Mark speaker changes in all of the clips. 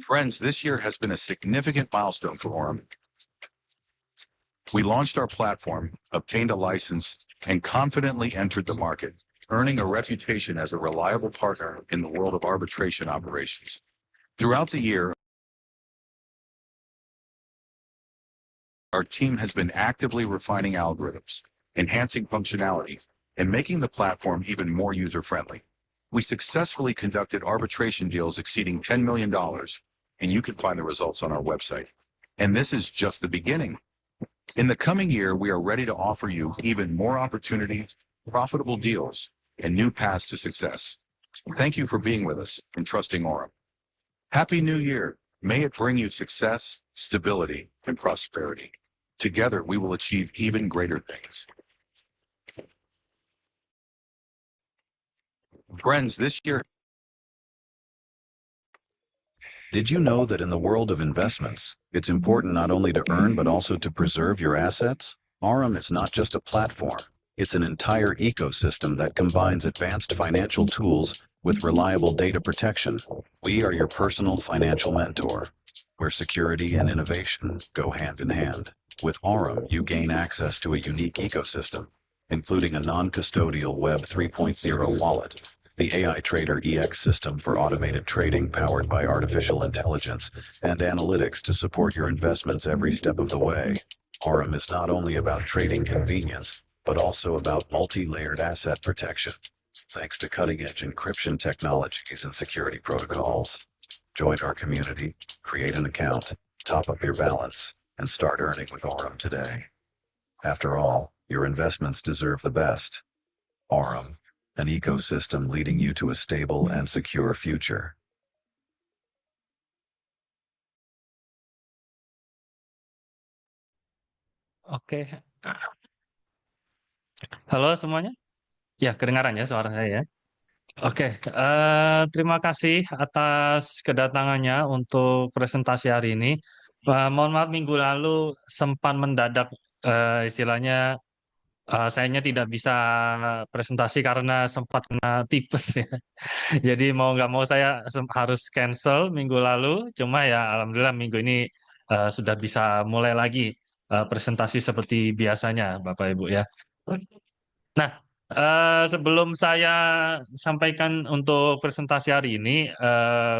Speaker 1: Friends, this year has been a significant milestone for Orem. We launched our platform, obtained a license, and confidently entered the market, earning a reputation as a reliable partner in the world of arbitration operations. Throughout the year, our team has been actively refining algorithms, enhancing functionality, and making the platform even more user-friendly. We successfully conducted arbitration deals exceeding $10 million, and you can find the results on our website. And this is just the beginning. In the coming year, we are ready to offer you even more opportunities, profitable deals, and new paths to success. Thank you for being with us and trusting Orem. Happy New Year. May it bring you success, stability, and prosperity. Together, we will achieve even greater things. Friends, this year...
Speaker 2: Did you know that in the world of investments, it's important not only to earn but also to preserve your assets? Orem is not just a platform, it's an entire ecosystem that combines advanced financial tools with reliable data protection. We are your personal financial mentor, where security and innovation go hand in hand. With Orem, you gain access to a unique ecosystem, including a non-custodial Web 3.0 wallet, the AI Trader EX system for automated trading powered by artificial intelligence, and analytics to support your investments every step of the way. Orem is not only about trading convenience, but also about multi-layered asset protection, thanks to cutting-edge encryption technologies and security protocols. Join our community, create an account, top up your balance, and start earning with Orem today. After all, your investments deserve the best. Orem, an ecosystem leading you to a stable and secure future.
Speaker 3: Oke. Halo semuanya. Ya, kedengaran ya suara saya ya. Oke, terima kasih atas kedatangannya untuk presentasi hari ini. Mohon maaf minggu lalu sempat mendadak, istilahnya sayanya tidak bisa presentasi karena sempat kena tipes ya. Jadi mau nggak mau saya harus cancel minggu lalu. Cuma ya alhamdulillah minggu ini sudah bisa mulai lagi presentasi seperti biasanya, Bapak Ibu ya. Nah, sebelum saya sampaikan untuk presentasi hari ini,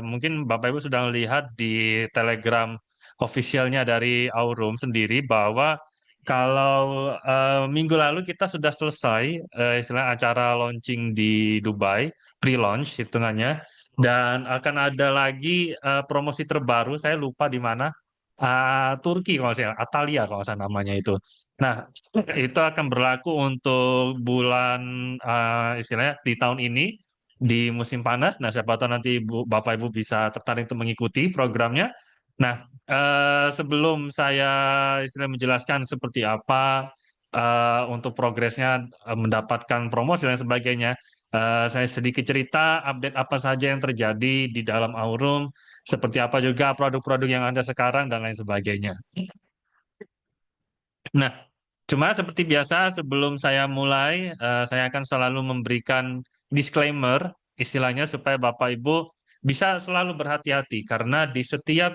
Speaker 3: mungkin Bapak Ibu sudah melihat di Telegram officialnya dari Aurum sendiri bahwa kalau minggu lalu kita sudah selesai istilah acara launching di Dubai, pre-launch hitungannya, dan akan ada lagi promosi terbaru, saya lupa di mana, Turki kalau saya, Atalia kalau saya namanya itu. Nah, itu akan berlaku untuk bulan istilahnya di tahun ini di musim panas. Nah, siapa tahu nanti Bapak Ibu bisa tertarik untuk mengikuti programnya. Nah, sebelum saya istilah menjelaskan seperti apa untuk progresnya mendapatkan promosi dan sebagainya, saya sedikit cerita update apa saja yang terjadi di dalam Aurum, seperti apa juga produk-produk yang ada sekarang dan lain sebagainya. Nah, cuma seperti biasa sebelum saya mulai, saya akan selalu memberikan disclaimer, istilahnya supaya Bapak Ibu bisa selalu berhati-hati karena di setiap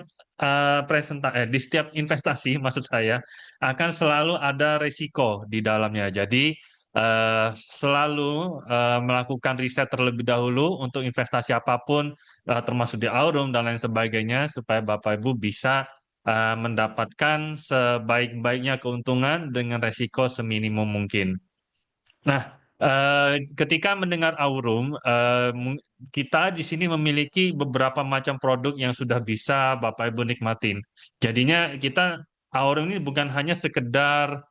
Speaker 3: di setiap investasi maksud saya akan selalu ada risiko di dalamnya. Jadi selalu melakukan riset terlebih dahulu untuk investasi apapun, termasuk di Aurum dan lain sebagainya, supaya Bapak Ibu bisa mendapatkan sebaik-baiknya keuntungan dengan resiko seminimum mungkin. Nah, ketika mendengar Aurum, kita di sini memiliki beberapa macam produk yang sudah bisa Bapak Ibu nikmatin. Jadinya kita Aurum ini bukan hanya sekedar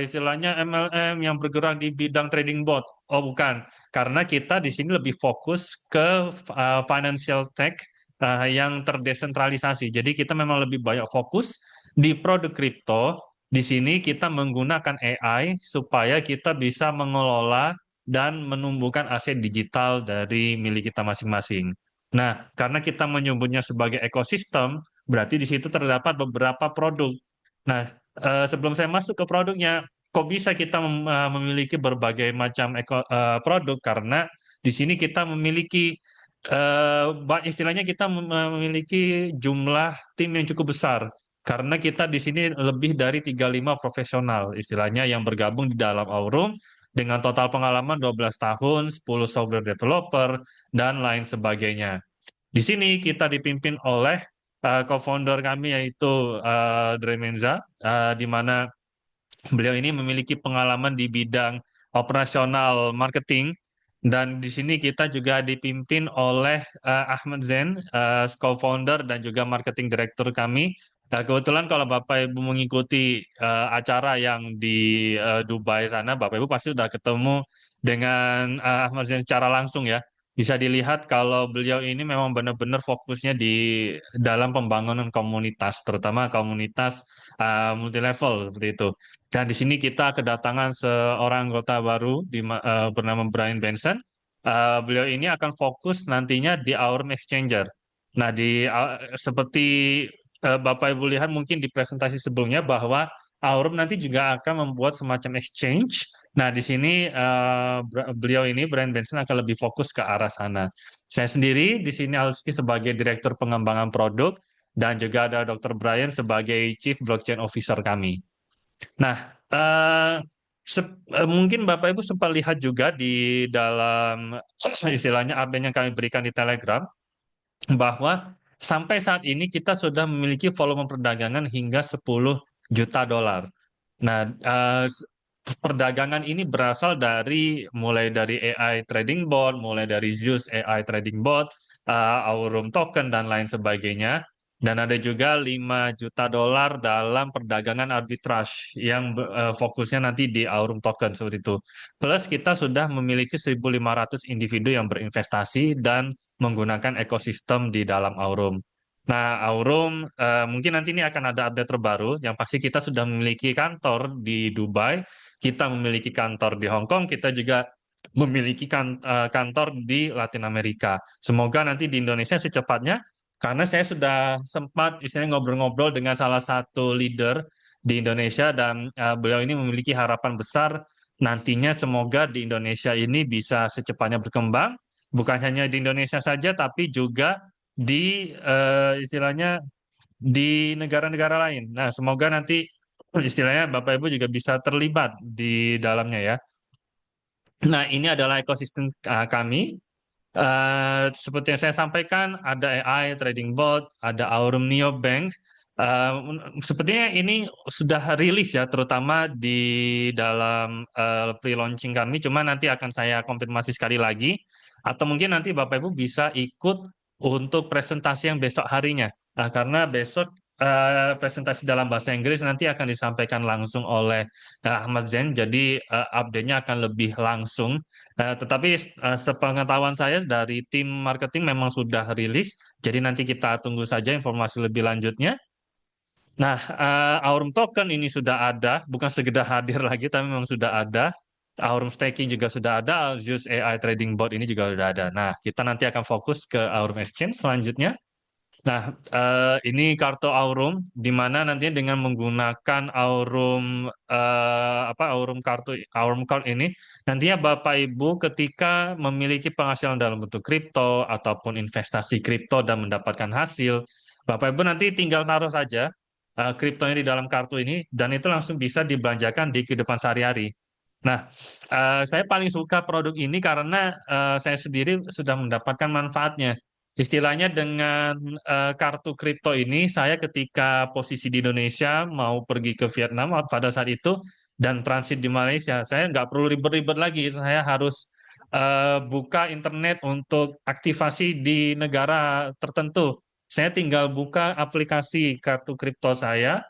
Speaker 3: istilahnya MLM yang bergerak di bidang trading bot. Oh, bukan. Karena kita di sini lebih fokus ke financial tech yang terdesentralisasi. Jadi kita memang lebih banyak fokus di produk kripto. Di sini kita menggunakan AI supaya kita bisa mengelola dan menumbuhkan aset digital dari milik kita masing-masing. Nah, karena kita menyebutnya sebagai ekosistem, berarti di situ terdapat beberapa produk. Nah, sebelum saya masuk ke produknya, kok bisa kita memiliki berbagai macam produk? Karena di sini kita memiliki istilahnya kita memiliki jumlah tim yang cukup besar karena kita di sini lebih dari 35 profesional istilahnya yang bergabung di dalam Aurum dengan total pengalaman 12 tahun, 10 software developer dan lain sebagainya. Di sini kita dipimpin oleh co-founder kami yaitu Dre Menza, di mana beliau ini memiliki pengalaman di bidang operasional marketing dan di sini kita juga dipimpin oleh Ahmad Zain, co-founder dan juga marketing director kami. Kebetulan kalau Bapak Ibu mengikuti acara yang di Dubai sana, Bapak Ibu pasti sudah ketemu dengan Ahmad Zain secara langsung ya. Bisa dilihat kalau beliau ini memang benar-benar fokusnya di dalam pembangunan komunitas, terutama komunitas multi level seperti itu. Dan di sini kita kedatangan seorang anggota baru bernama Brian Benson. Beliau ini akan fokus nantinya di Aurum Exchanger. Nah, seperti Bapak Ibu lihat mungkin di presentasi sebelumnya bahwa Aurum nanti juga akan membuat semacam exchange. Nah, di sini beliau ini Brian Benson akan lebih fokus ke arah sana. Saya sendiri di sini Alski sebagai Direktur Pengembangan Produk dan juga ada Dr. Brian sebagai Chief Blockchain Officer kami. Nah, mungkin Bapak Ibu sempat lihat juga di dalam istilahnya update yang kami berikan di Telegram bahwa sampai saat ini kita sudah memiliki volume perdagangan hingga 10 juta dolar. Nah, perdagangan ini berasal dari mulai dari AI trading bot, mulai dari Zeus AI trading bot, Aurum token dan lain sebagainya. Dan ada juga 5 juta dolar dalam perdagangan arbitrage yang fokusnya nanti di Aurum token seperti itu. Plus kita sudah memiliki 1.500 individu yang berinvestasi dan menggunakan ekosistem di dalam Aurum. Nah, Aurum mungkin nanti ini akan ada update terbaru. Yang pasti kita sudah memiliki kantor di Dubai, kita memiliki kantor di Hong Kong, kita juga memiliki kantor di Latin Amerika. Semoga nanti di Indonesia secepatnya, karena saya sudah sempat istilahnya ngobrol-ngobrol dengan salah satu leader di Indonesia dan beliau ini memiliki harapan besar nantinya semoga di Indonesia ini bisa secepatnya berkembang, bukan hanya di Indonesia saja, tapi juga di istilahnya di negara-negara lain. Nah, semoga nanti istilahnya Bapak Ibu juga bisa terlibat di dalamnya ya. Nah, ini adalah ekosistem kami. Seperti yang saya sampaikan, ada AI, trading bot, ada Aurum Neobank. Sepertinya ini sudah rilis ya, terutama di dalam pre-launching kami. Cuma nanti akan saya konfirmasi sekali lagi. Atau mungkin nanti Bapak Ibu bisa ikut untuk presentasi yang besok harinya. Karena besok presentasi dalam bahasa Inggris nanti akan disampaikan langsung oleh Ahmad Zain. Jadi update-nya akan lebih langsung. Tetapi sepengetahuan saya dari tim marketing memang sudah rilis, jadi nanti kita tunggu saja informasi lebih lanjutnya. Nah, Aurum Token ini sudah ada, bukan sekedar hadir lagi, tapi memang sudah ada. Aurum Staking juga sudah ada, Zeus AI Trading Bot ini juga sudah ada. Nah, kita nanti akan fokus ke Aurum Exchange selanjutnya. Nah, ini kartu Aurum, di mana nantinya dengan menggunakan Aurum Aurum Aurum Card ini, nantinya Bapak Ibu ketika memiliki penghasilan dalam bentuk kripto ataupun investasi kripto dan mendapatkan hasil, Bapak Ibu nanti tinggal taruh saja kriptonya di dalam kartu ini dan itu langsung bisa dibelanjakan di kehidupan sehari-hari. Nah, saya paling suka produk ini karena saya sendiri sudah mendapatkan manfaatnya. Istilahnya dengan kartu kripto ini, saya ketika posisi di Indonesia mau pergi ke Vietnam pada saat itu dan transit di Malaysia, saya nggak perlu ribet-ribet lagi. Saya harus buka internet untuk aktivasi di negara tertentu. Saya tinggal buka aplikasi kartu kripto saya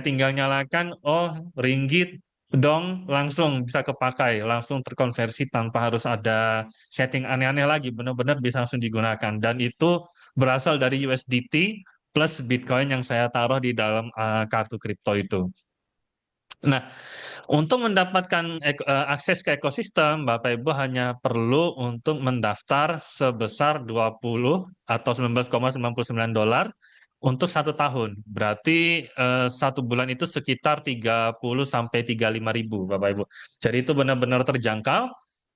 Speaker 3: tinggal nyalakan, oh ringgit, dong, langsung bisa kepakai, langsung terkonversi tanpa harus ada setting aneh-aneh lagi, benar-benar bisa langsung digunakan. Dan itu berasal dari USDT plus Bitcoin yang saya taruh di dalam kartu kripto itu. Nah, untuk mendapatkan akses ke ekosistem, Bapak Ibu hanya perlu untuk mendaftar sebesar 20 atau 19,99 dolar untuk 1 tahun. Berarti 1 bulan itu sekitar 30 sampai 35 ribu, Bapak Ibu. Jadi itu benar-benar terjangkau.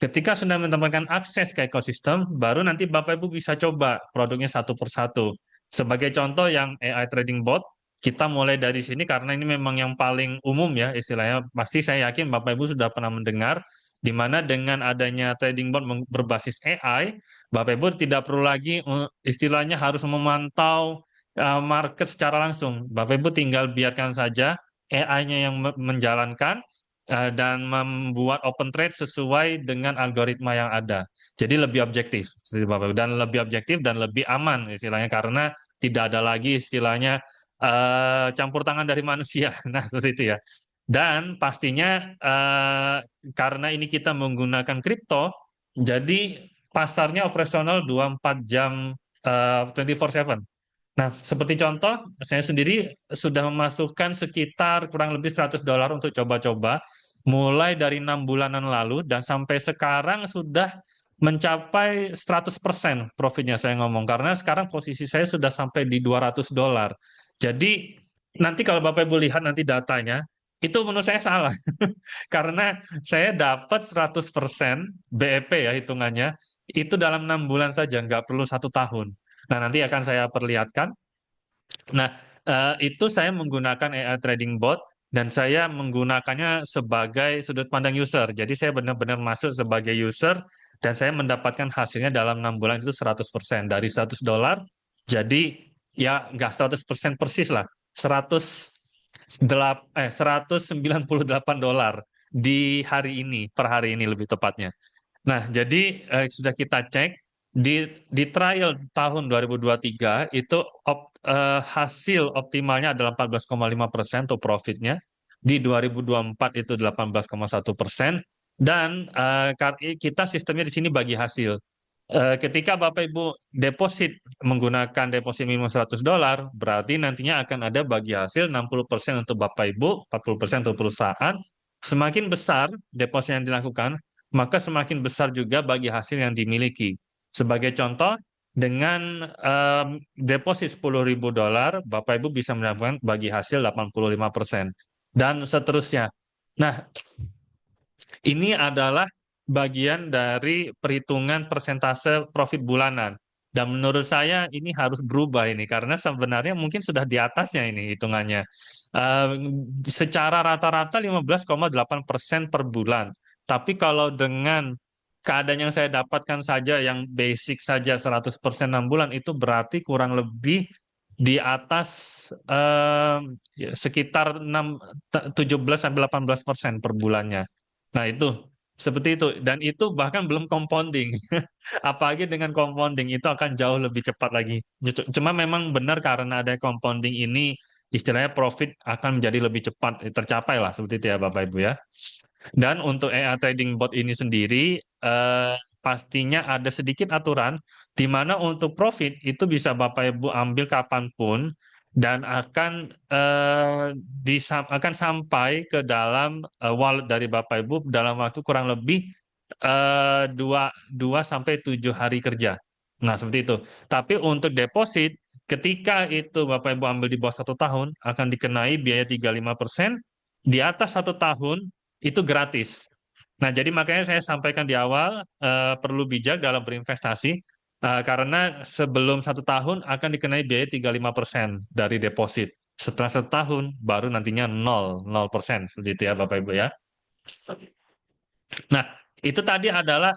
Speaker 3: Ketika sudah mendapatkan akses ke ekosistem, baru nanti Bapak Ibu bisa coba produknya satu persatu. Sebagai contoh yang AI Trading Bot, kita mulai dari sini karena ini memang yang paling umum ya istilahnya. Pasti saya yakin Bapak Ibu sudah pernah mendengar, di mana dengan adanya trading bot berbasis AI, Bapak Ibu tidak perlu lagi istilahnya harus memantau market secara langsung. Bapak Ibu tinggal biarkan saja AI-nya yang menjalankan, dan membuat open trade sesuai dengan algoritma yang ada. Jadi lebih objektif, seperti Bapak Ibu, dan lebih objektif dan lebih aman istilahnya karena tidak ada lagi istilahnya campur tangan dari manusia. Nah, seperti itu ya. Dan pastinya karena ini kita menggunakan kripto, jadi pasarnya operasional 24 jam 24/7. Nah, seperti contoh, saya sendiri sudah memasukkan sekitar kurang lebih $100 untuk coba-coba, mulai dari 6 bulanan lalu, dan sampai sekarang sudah mencapai 100% profitnya saya ngomong, karena sekarang posisi saya sudah sampai di $200. Jadi, nanti kalau Bapak Ibu lihat nanti datanya, itu menurut saya salah, karena saya dapat 100% BEP ya hitungannya, itu dalam 6 bulan saja, nggak perlu 1 tahun. Nah, nanti akan saya perlihatkan. Nah, itu saya menggunakan AI Trading Bot dan saya menggunakannya sebagai sudut pandang user. Jadi saya benar-benar masuk sebagai user dan saya mendapatkan hasilnya dalam 6 bulan itu 100%. Dari $100, jadi ya nggak 100% persis lah. 198 di hari ini, per hari ini lebih tepatnya. Nah, jadi sudah kita cek di trial tahun 2023 itu hasil optimalnya adalah 14,5% untuk profitnya. Di 2024 itu 18,1%. Dan kita sistemnya di sini bagi hasil. Ketika Bapak Ibu deposit menggunakan deposit minimum $100, berarti nantinya akan ada bagi hasil 60% untuk Bapak Ibu, 40% untuk perusahaan. Semakin besar deposit yang dilakukan, maka semakin besar juga bagi hasil yang dimiliki. Sebagai contoh, dengan deposit $10.000, Bapak Ibu bisa mendapatkan bagi hasil 85%. Dan seterusnya. Nah, ini adalah bagian dari perhitungan persentase profit bulanan. Dan menurut saya ini harus berubah ini, karena sebenarnya mungkin sudah di atasnya ini hitungannya. Eh, Secara rata-rata 15,8% per bulan. Tapi kalau dengan keadaan yang saya dapatkan saja, yang basic saja 100% 6 bulan, itu berarti kurang lebih di atas sekitar 17-18% per bulannya. Nah, itu seperti itu, dan itu bahkan belum compounding. Apalagi dengan compounding itu akan jauh lebih cepat lagi. Cuma memang benar karena ada compounding ini, istilahnya profit akan menjadi lebih cepat tercapai lah, seperti itu ya Bapak Ibu ya. Dan untuk AI Trading Bot ini sendiri, pastinya ada sedikit aturan di mana untuk profit itu bisa Bapak Ibu ambil kapanpun dan akan sampai ke dalam wallet dari Bapak Ibu dalam waktu kurang lebih 2 sampai 7 hari kerja. Nah, seperti itu. Tapi untuk deposit, ketika itu Bapak Ibu ambil di bawah 1 tahun, akan dikenai biaya 35%, di atas 1 tahun itu gratis. Nah, jadi makanya saya sampaikan di awal, perlu bijak dalam berinvestasi, karena sebelum 1 tahun akan dikenai biaya 35% dari deposit. Setelah 1 tahun, baru nantinya 0%. Seperti itu ya Bapak Ibu ya. Nah, itu tadi adalah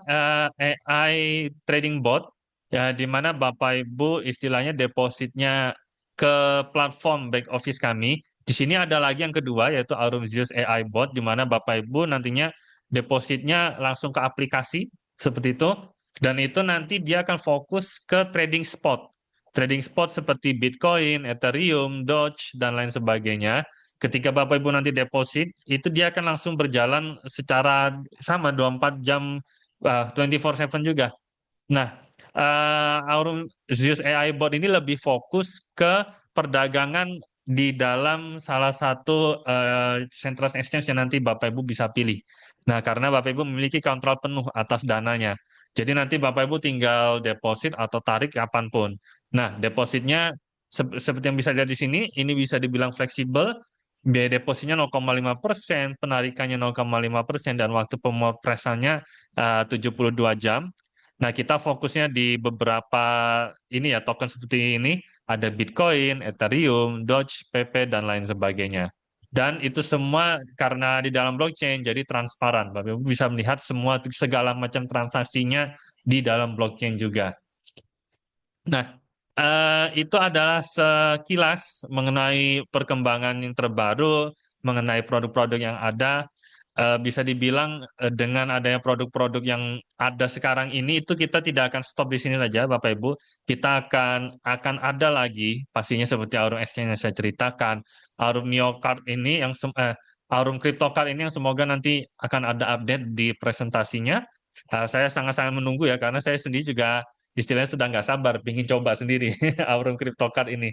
Speaker 3: AI Trading Bot, ya, di mana Bapak Ibu istilahnya depositnya ke platform back office kami. Di sini ada lagi yang kedua, yaitu Aurum Zeus AI Bot, di mana Bapak Ibu nantinya depositnya langsung ke aplikasi, seperti itu. Dan itu nanti dia akan fokus ke trading spot. Trading spot seperti Bitcoin, Ethereum, Doge, dan lain sebagainya. Ketika Bapak Ibu nanti deposit, itu dia akan langsung berjalan secara sama 24 jam, 24/7 juga. Nah, Aurum Zeus AI Bot ini lebih fokus ke perdagangan di dalam salah satu central exchange yang nanti Bapak Ibu bisa pilih. Nah, karena Bapak Ibu memiliki kontrol penuh atas dananya. Jadi nanti Bapak Ibu tinggal deposit atau tarik kapanpun. Nah, depositnya seperti yang bisa dilihat di sini, ini bisa dibilang fleksibel. biaya depositnya 0,5%, penarikannya 0,5%, dan waktu pemrosesannya 72 jam. Nah, kita fokusnya di beberapa ini ya, token seperti ini, ada Bitcoin, Ethereum, Doge, PP, dan lain sebagainya. Dan itu semua karena di dalam blockchain, jadi transparan. Bapak Ibu bisa melihat semua segala macam transaksinya di dalam blockchain juga. Nah, itu adalah sekilas mengenai perkembangan yang terbaru, mengenai produk-produk yang ada. Bisa dibilang dengan adanya produk-produk yang ada sekarang ini, itu kita tidak akan stop di sini saja, Bapak Ibu. Kita akan ada lagi, pastinya seperti Aurum Exchange yang saya ceritakan, Aurum NeoCard ini Aurum CryptoCard ini yang semoga nanti akan ada update di presentasinya. Saya sangat-sangat menunggu ya, karena saya sendiri juga istilahnya sudah nggak sabar, ingin coba sendiri Aurum CryptoCard ini.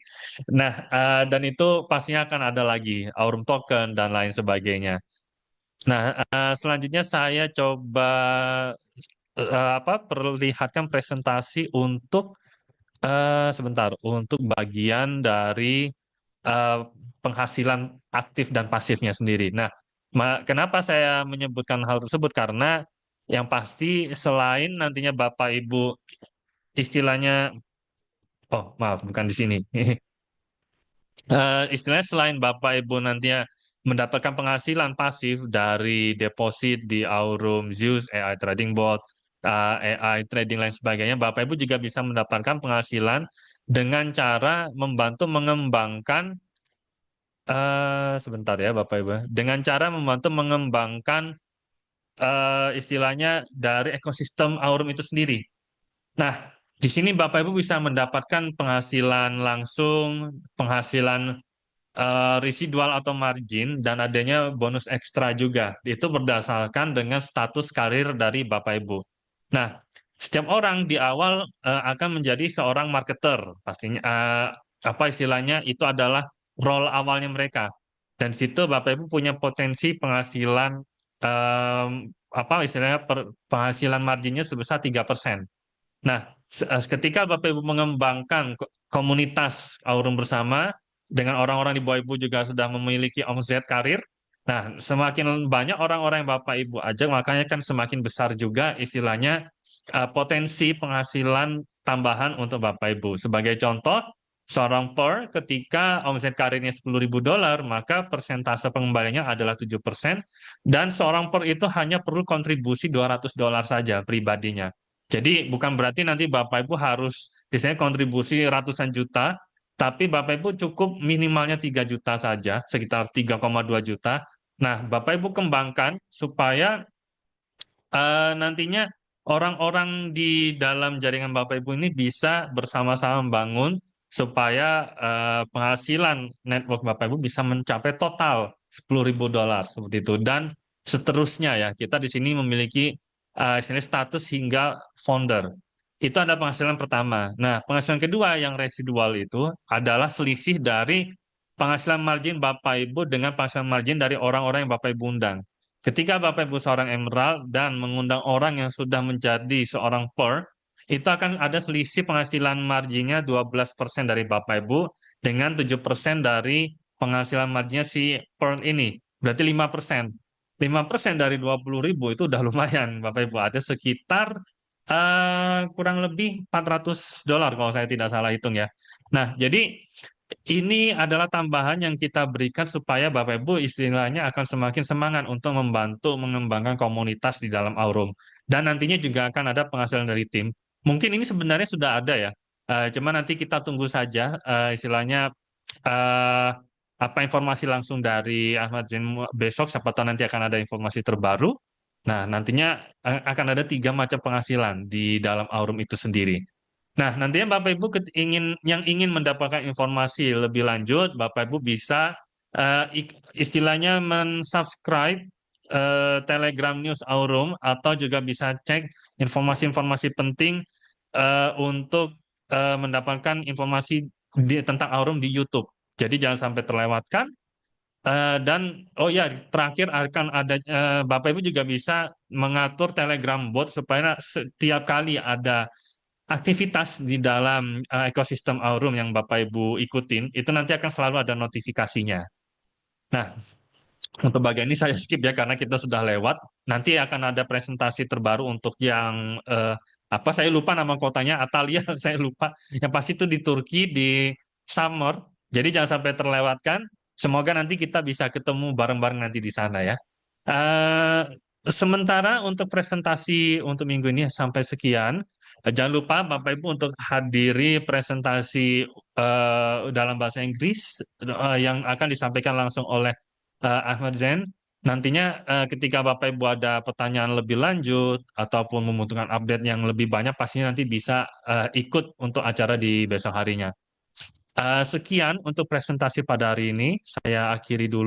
Speaker 3: Nah, dan itu pastinya akan ada lagi Aurum Token dan lain sebagainya. Nah, selanjutnya saya coba perlihatkan presentasi untuk sebentar untuk bagian dari eh, penghasilan aktif dan pasifnya sendiri. Nah, kenapa saya menyebutkan hal tersebut? Karena yang pasti selain nantinya Bapak Ibu istilahnya, oh maaf bukan di sini. Istilahnya selain Bapak Ibu nantinya mendapatkan penghasilan pasif dari deposit di Aurum, Zeus, AI Trading Bot, AI Trading lain sebagainya, Bapak Ibu juga bisa mendapatkan penghasilan dengan cara membantu mengembangkan sebentar ya Bapak Ibu, dengan cara membantu mengembangkan istilahnya dari ekosistem Aurum itu sendiri. Nah, di sini Bapak Ibu bisa mendapatkan penghasilan langsung, penghasilan residual atau margin, dan adanya bonus ekstra juga. Itu berdasarkan dengan status karir dari Bapak Ibu. Nah, setiap orang di awal akan menjadi seorang marketer. Pastinya apa istilahnya itu adalah role awalnya mereka. Dan situ Bapak Ibu punya potensi penghasilan em, apa istilahnya penghasilan marginnya sebesar 3%. Nah, ketika Bapak Ibu mengembangkan komunitas Aurum bersama dengan orang-orang di bawah Ibu juga sudah memiliki omset karir. Nah, semakin banyak orang-orang yang Bapak Ibu ajak, makanya kan semakin besar juga istilahnya potensi penghasilan tambahan untuk Bapak Ibu. Sebagai contoh, seorang per ketika omset karirnya $10.000, maka persentase pengembaliannya adalah 7%, dan seorang per itu hanya perlu kontribusi $200 saja pribadinya. Jadi bukan berarti nanti Bapak Ibu harus biasanya kontribusi ratusan juta, tapi Bapak Ibu cukup minimalnya 3 juta saja, sekitar 3,2 juta. Nah, Bapak Ibu kembangkan supaya nantinya orang-orang di dalam jaringan Bapak Ibu ini bisa bersama-sama membangun supaya penghasilan network Bapak Ibu bisa mencapai total $10.000 seperti itu, dan seterusnya ya. Kita di sini memiliki istilahnya status hingga founder. Itu ada penghasilan pertama. Nah, penghasilan kedua yang residual itu adalah selisih dari penghasilan margin Bapak Ibu dengan penghasilan margin dari orang-orang yang Bapak Ibu undang. Ketika Bapak Ibu seorang emerald dan mengundang orang yang sudah menjadi seorang pearl, itu akan ada selisih penghasilan marginnya 12% dari Bapak Ibu dengan 7% dari penghasilan marginnya si pearl ini. Berarti 5%. 5% dari 20.000 itu udah lumayan, Bapak Ibu. Ada sekitar kurang lebih $400 kalau saya tidak salah hitung ya. Nah, jadi ini adalah tambahan yang kita berikan supaya Bapak Ibu istilahnya akan semakin semangat untuk membantu mengembangkan komunitas di dalam Aurum. Dan nantinya juga akan ada penghasilan dari tim. Mungkin ini sebenarnya sudah ada ya. Cuma nanti kita tunggu saja istilahnya eh, apa informasi langsung dari Ahmad Zain besok, siapa tahu nanti akan ada informasi terbaru. Nah, nantinya akan ada 3 macam penghasilan di dalam Aurum itu sendiri. Nah, nantinya Bapak Ibu yang ingin mendapatkan informasi lebih lanjut, Bapak Ibu bisa istilahnya mensubscribe Telegram News Aurum, atau juga bisa cek informasi-informasi penting untuk mendapatkan informasi tentang Aurum di YouTube. Jadi jangan sampai terlewatkan. Dan oh ya, terakhir akan ada Bapak Ibu juga bisa mengatur Telegram bot supaya setiap kali ada aktivitas di dalam ekosistem Aurum yang Bapak Ibu ikutin, itu nanti akan selalu ada notifikasinya. Nah, untuk bagian ini saya skip ya karena kita sudah lewat. Nanti akan ada presentasi terbaru untuk yang apa saya lupa nama kotanya, Atalia saya lupa. Yang pasti itu di Turki di summer. Jadi jangan sampai terlewatkan. Semoga nanti kita bisa ketemu bareng-bareng nanti di sana ya. Eh, Sementara untuk presentasi untuk minggu ini sampai sekian. Jangan lupa Bapak Ibu untuk hadiri presentasi dalam bahasa Inggris yang akan disampaikan langsung oleh Ahmad Zain. Nantinya ketika Bapak Ibu ada pertanyaan lebih lanjut ataupun membutuhkan update yang lebih banyak, pastinya nanti bisa ikut untuk acara di besok harinya. Sekian untuk presentasi pada hari ini. Saya akhiri dulu.